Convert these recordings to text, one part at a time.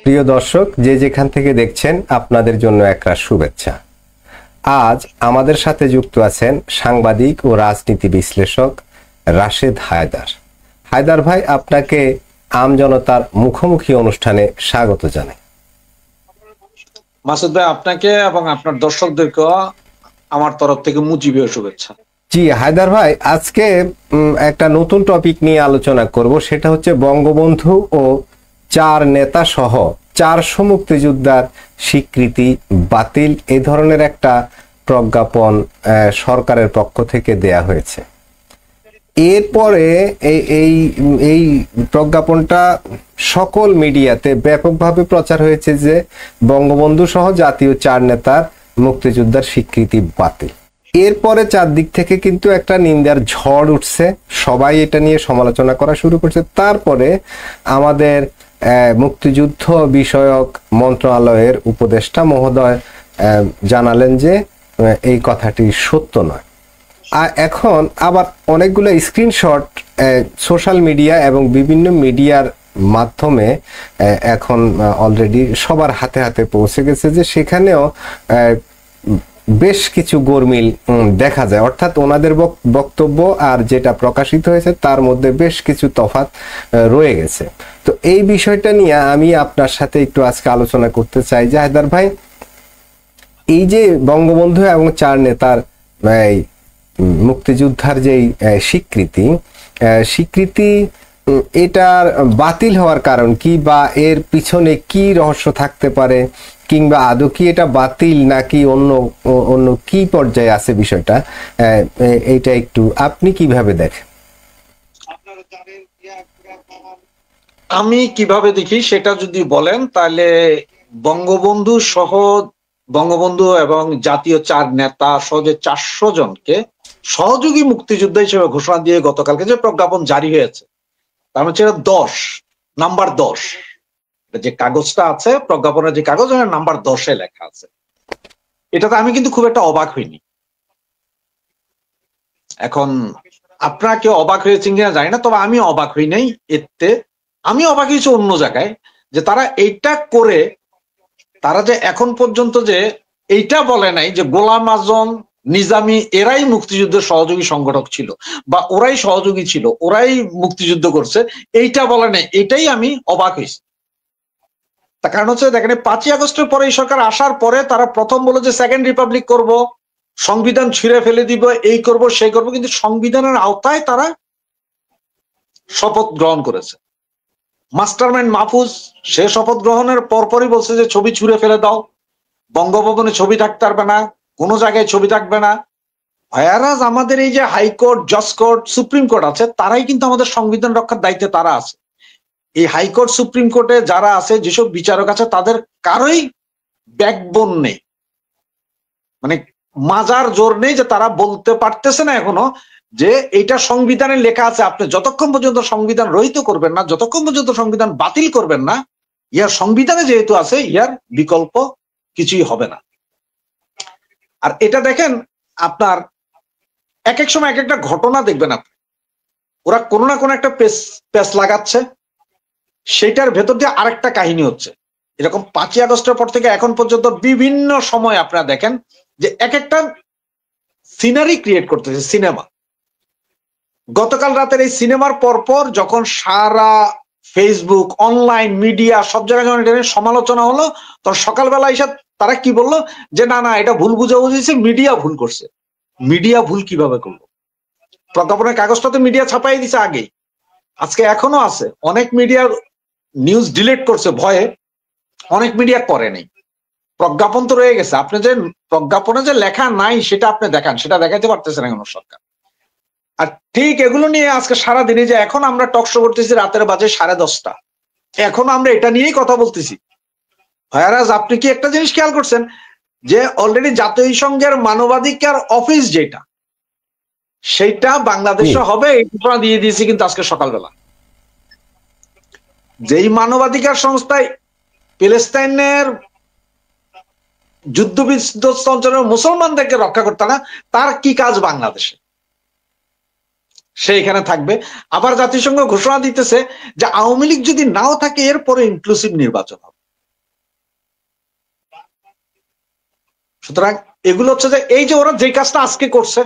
প্রিয় দর্শক, যে যেখান থেকে দেখছেন আপনাদের জন্য একরাশ শুভেচ্ছা। আজ আমাদের সাথে যুক্ত আছেন সাংবাদিক ও রাজনীতি বিশ্লেষক রাশেদ হায়দার। হায়দার ভাই, আপনাকে আমজনতার মুখোমুখি অনুষ্ঠানে স্বাগত জানাই। মাসুদ ভাই, আপনাকে এবং আপনার দর্শকদেরকে আমার তরফ থেকে মুজিবীয় শুভেচ্ছা। জি হায়দার ভাই, আজকে একটা নতুন টপিক নিয়ে আলোচনা করব। সেটা হচ্ছে বঙ্গবন্ধু ও চার নেতা সহ 400 মুক্তিযোদ্ধার স্বীকৃতি বাতিল, এই ধরনের একটা প্রজ্ঞাপন সরকারের পক্ষ থেকে দেয়া হয়েছে। এরপরে এই প্রজ্ঞাপনটা সকল মিডিয়াতে ব্যাপকভাবে প্রচার হয়েছে যে বঙ্গবন্ধু সহ জাতীয় 4 নেতার মুক্তিযোদ্ধার স্বীকৃতি বাতিল। এরপরে চারদিক থেকে কিন্তু একটা নিন্দার ঝড় উঠছে, সবাই এটা নিয়ে সমালোচনা করা শুরু করছে। তারপরে আমাদের মুক্তিযুদ্ধ বিষয়ক মন্ত্রণালয়ের উপদেষ্টা মহোদয় জানালেন যে এই কথাটি সত্য নয়। আর এখন আবার অনেকগুলো স্ক্রিনশট সোশ্যাল মিডিয়া এবং বিভিন্ন মিডিয়ার মাধ্যমে এখন অলরেডি সবার হাতে হাতে পৌঁছে গেছে যে সেখানেও বেশ কিছু গরমিল দেখা যায়। অর্থাৎ ওনাদের বক্তব্য আর যেটা প্রকাশিত হয়েছে তার মধ্যে বেশ কিছু তফাৎ রয়ে গেছে। তো এই বিষয়টা নিয়ে আমি আপনার সাথে একটু আজকে আলোচনা করতে চাই যে হায়দার ভাই, এই যে বঙ্গবন্ধু এবং 4 নেতার মুক্তিযোদ্ধার যেই স্বীকৃতি এটার বাতিল হওয়ার কারণ কি, বা এর পিছনে কি রহস্য থাকতে পারে, কিংবা আদৌ কি এটা বাতিল নাকি অন্য কি পর্যায়ে আছে বিষয়টা, এইটা একটু আপনি কিভাবে দেখেন? আমি কিভাবে দেখি সেটা যদি বলেন, তাহলে বঙ্গবন্ধু এবং জাতীয় 4 নেতা সহ যে 400 জনকে সহযোগী মুক্তিযোদ্ধা হিসেবে ঘোষণা দিয়ে গতকালকে যে প্রজ্ঞাপন জারি হয়েছে, তার হচ্ছে নাম্বার 10, যে কাগজটা আছে প্রজ্ঞাপনের যে কাগজ, নাম্বার 10-এ লেখা আছে। এটাতে আমি কিন্তু খুব একটা অবাক হইনি। এখন আপনারা কেউ অবাক হয়েছেন কিনা জানি না, তবে আমি অবাক হই নাই। এতে আমি অবাক হয়েছি অন্য জায়গায়, যে তারা এইটা করে তারা যে এখন পর্যন্ত যে এইটা বলে নাই যে গোলাম আজম, নিজামী এরাই মুক্তিযুদ্ধের সহযোগী সংগঠক ছিল বা ওরাই সহযোগী ছিল, ওরাই মুক্তিযুদ্ধ করছে, এইটা বলে নাই। এটাই আমি অবাক হয়েছি। তার কারণ হচ্ছে, দেখেন 5ই আগস্টের পরে এই সরকার আসার পরে তারা প্রথম বলে যে সেকেন্ড রিপাবলিক করব, সংবিধান ছিঁড়ে ফেলে দিব, এই করব সেই করব, কিন্তু সংবিধানের আওতায় তারা শপথ গ্রহণ করেছে। মাস্টারমাইন্ড মাহফুজ, সে শপথ গ্রহণের পরপরই বলছে যে ছবি ছুঁড়ে ফেলে দাও, বঙ্গভবনে ছবি থাকতে পারবে না, কোনো জায়গায় ছবি থাকবে না। হয়ারাজ আমাদের এই যে হাইকোর্ট, জজ কোর্ট, সুপ্রিম কোর্ট আছে, তারাই কিন্তু আমাদের সংবিধান রক্ষার দায়িত্বে তারা আছে। এই হাইকোর্ট, সুপ্রিম কোর্টে যারা আছে, যেসব বিচারক আছে, তাদের কারোই ব্যাকবোন নেই, মানে মাজার জোর নেই, যে তারা বলতে পারতেছে না এখনো যে এটা সংবিধানে লেখা আছে। আপনি যতক্ষণ পর্যন্ত সংবিধান রহিত করবেন না, যতক্ষণ পর্যন্ত সংবিধান বাতিল করবেন না, ইয়ার সংবিধানে যেহেতু আছে, ইয়ার বিকল্প কিছুই হবে না। আর এটা দেখেন, আপনার এক এক সময় এক একটা ঘটনা দেখবেন আপনি, ওরা কোনো না কোনো একটা পেস লাগাচ্ছে, সেটার ভেতর দিয়ে আরেকটা কাহিনী হচ্ছে। এরকম 5ই আগস্টের পর থেকে এখন পর্যন্ত বিভিন্ন সময় আপনারা দেখেন যে এক একটা সিনারি ক্রিয়েট করতেছে সিনেমা। গতকাল রাতের এই সিনেমার পরপর যখন সারা ফেসবুক, অনলাইন মিডিয়া সব জায়গায় যখন এটা সমালোচনা হলো, তখন সকালবেলা এসে তারা কি বললো যে না এটা ভুল বুঝাবুঝি, মিডিয়া ভুল করছে। মিডিয়া ভুল কিভাবে করলো? প্রজ্ঞাপনের কাগজটা তো মিডিয়া ছাপাই দিছে আগেই, আজকে এখনো আছে। অনেক মিডিয়া নিউজ ডিলিট করছে ভয়ে, অনেক মিডিয়া করে নেই। প্রজ্ঞাপন তো রয়ে গেছে, আপনি যে প্রজ্ঞাপনে যে লেখা নাই সেটা আপনি দেখান, সেটা দেখাইতে পারতেছে না কোনো সরকার। আর ঠিক এগুলো নিয়ে আজকে সারাদিনে যে এখন আমরা টকশো করতেছি রাতের বাজে 10:30, এখন আমরা এটা নিয়েই কথা বলতেছি। হয়ারাজ আপনি কি একটা জিনিস খেয়াল করছেন যে অলরেডি জাতিসংঘের মানবাধিকার অফিস যেটা, সেইটা বাংলাদেশে হবে এই ঘোষণা দিয়ে দিয়েছি কিন্তু আজকে সকালবেলা। যেই মানবাধিকার সংস্থায় প্যালেস্তাইনের যুদ্ধ বিধ্বস্ত অঞ্চলের মুসলমানদেরকে রক্ষা করতে না, তার কি কাজ বাংলাদেশে? সে এখানে থাকবে। আবার জাতিসংঘ ঘোষণা দিতেছে যে আওয়ামী লীগ যদি নাও থাকে, এরপরে ইনক্লুসিভ নির্বাচন হবে। সুতরাং এগুলো হচ্ছে যে এই যে ওরা যে কাজটা আজকে করছে,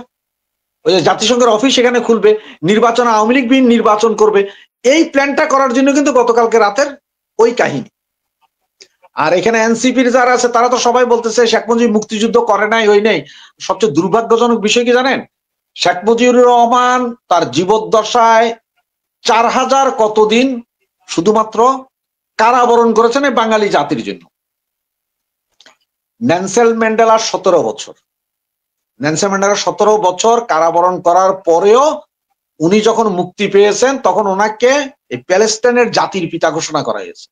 ওই যে জাতিসংঘের অফিস এখানে খুলবে, নির্বাচন আওয়ামী লীগ বিন নির্বাচন করবে, এই প্ল্যানটা করার জন্য কিন্তু গতকালকে রাতের ওই কাহিনী। আর এখানে এনসিপির যারা আছে তারা তো সবাই বলতেছে শেখ মুজিব মুক্তিযুদ্ধ করে নাই, ওই নাই। সবচেয়ে দুর্ভাগ্যজনক বিষয় কি জানেন? শেখ মুজিবুর রহমান তার জীবদ্দশায় 4000 কতদিন শুধুমাত্র কারাবরণ করেছেন এই বাঙালি জাতির জন্য। নেলসন ম্যান্ডেলা 17 বছর, নেলসন ম্যান্ডেলা 17 বছর কারাবরণ করার পরেও উনি যখন মুক্তি পেয়েছেন তখন ওনাকে এই প্যালেস্টাইনের জাতির পিতা ঘোষণা করা হয়েছে।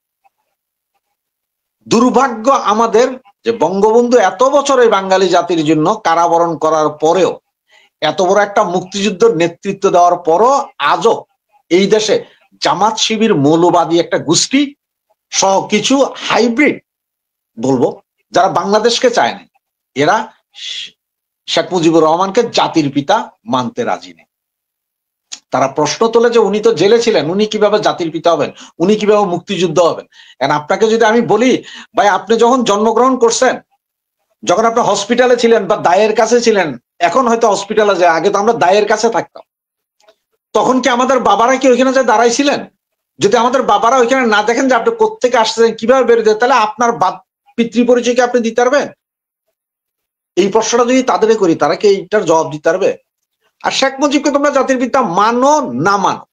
দুর্ভাগ্য আমাদের যে বঙ্গবন্ধু এত বছর এই বাঙালি জাতির জন্য কারাবরণ করার পরেও, এত বড় একটা মুক্তিযুদ্ধের নেতৃত্ব দেওয়ার পরও আজও এই দেশে জামাত শিবির মৌলবাদী একটা গোষ্ঠী সহ কিছু হাইব্রিড বলবো যারা বাংলাদেশকে চায় না, এরা শেখ মুজিবুর রহমানকে জাতির পিতা মানতে রাজি নেই। তারা প্রশ্ন তোলে যে উনি তো জেলে ছিলেন, উনি কিভাবে জাতির পিতা হবেন, উনি কিভাবে মুক্তিযুদ্ধ হবেন। এখন আপনাকে যদি আমি বলি, ভাই আপনি যখন জন্মগ্রহণ করছেন, যখন আপনি হসপিটালে ছিলেন বা দায়ের কাছে ছিলেন, এখন হয়তো হসপিটালে যায়, আগে তো আমরা দায়ের কাছে থাকতাম, তখন কি আমাদের বাবারা কি ওইখানে যায় দাঁড়াইছিলেন? যদি আমাদের বাবারা ওইখানে না দেখেন যে আপনি কোত্থেকে আসছেন, কিভাবে বেরোতে, তাহলে আপনার পিতৃ পরিচয় কি আপনি দিতে পারবেন? এই প্রশ্নটা যদি তাদের করি, তারা কি এইটার জবাব দিতে পারবে? আর শেখ মুজিবকে তোমরা জাতির পিতা মানো না মানো,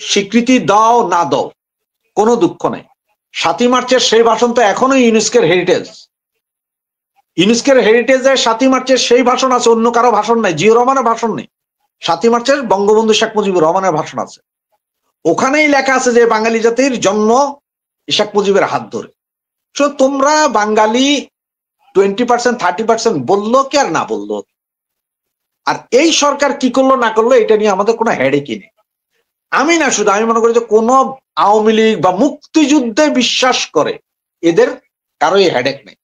স্বীকৃতি দাও না দাও, কোনো দুঃখ নাই। 7ই মার্চের সেই ভাষণ তো এখনো ইউনেস্কোর হেরিটেজ। ইউনেস্কোর হেরিটেজে 7ই মার্চের সেই ভাষণ আছে, অন্য কারো ভাষণ নাই, জিয়া রহমানের ভাষণ নেই। 7ই মার্চের বঙ্গবন্ধু শেখ মুজিবুর রহমানের ভাষণ আছে, ওখানেই লেখা আছে যে বাঙালি জাতির জন্ম শেখ মুজিবের হাত ধরে। তোমরা বাঙালি 20% 30% বললো কি আর না বললো, আর এই সরকার কি করলো না করলো এটা নিয়ে আমাদের কোনো হেডেকই নেই। আমি না শুধু, আমি মনে করি যে কোন আওয়ামী লীগ বা মুক্তিযুদ্ধে বিশ্বাস করে এদের কারোই হেডেক নেই।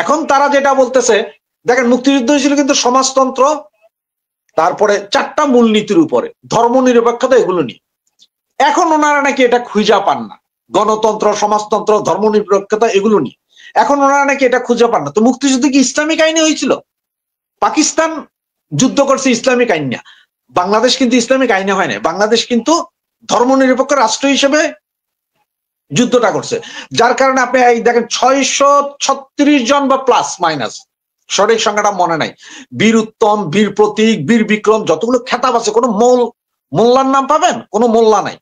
এখন তারা যেটা বলতেছে, দেখেন মুক্তিযুদ্ধ হয়েছিল কিন্তু সমাজতন্ত্র, তারপরে 4টা মূলনীতির উপরে, ধর্ম নিরপেক্ষতা, এগুলো নিয়ে। এখন ওনারা নাকি এটা খুঁজা পান না, গণতন্ত্র, সমাজতন্ত্র, ধর্ম নিরপেক্ষতা এগুলো নিয়ে এখন ওনারা নাকি এটা খুঁজে পান না। তো মুক্তিযুদ্ধ কি ইসলামিক আইনে হয়েছিল? পাকিস্তান যুদ্ধ করছে ইসলামিক আইন না, বাংলাদেশ কিন্তু ইসলামিক আইনে হয় না। বাংলাদেশ কিন্তু ধর্মনিরপেক্ষ রাষ্ট্র হিসেবে যুদ্ধটা করছে, যার কারণে আপনি দেখেন 636 জন বা প্লাস মাইনাস, সঠিক সংখ্যাটা মনে নাই, বীর উত্তম, বীর প্রতীক, বীর বিক্রম, যতগুলো খেতাব আছে, কোনো মোল্লার নাম পাবেন? কোনো মোল্লা নাই,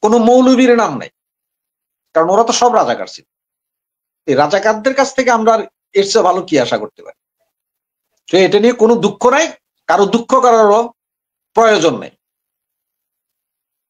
কোনো মৌলবীর নাম নাই, কারণ ওরা তো সব রাজাকার ছিল। এই রাজাকারদের কাছ থেকে আমরা এর চেয়ে ভালো কি আশা করতে পারি? তো এটা নিয়ে কোনো দুঃখ নাই, কারো দুঃখ করারও প্রয়োজন নেই।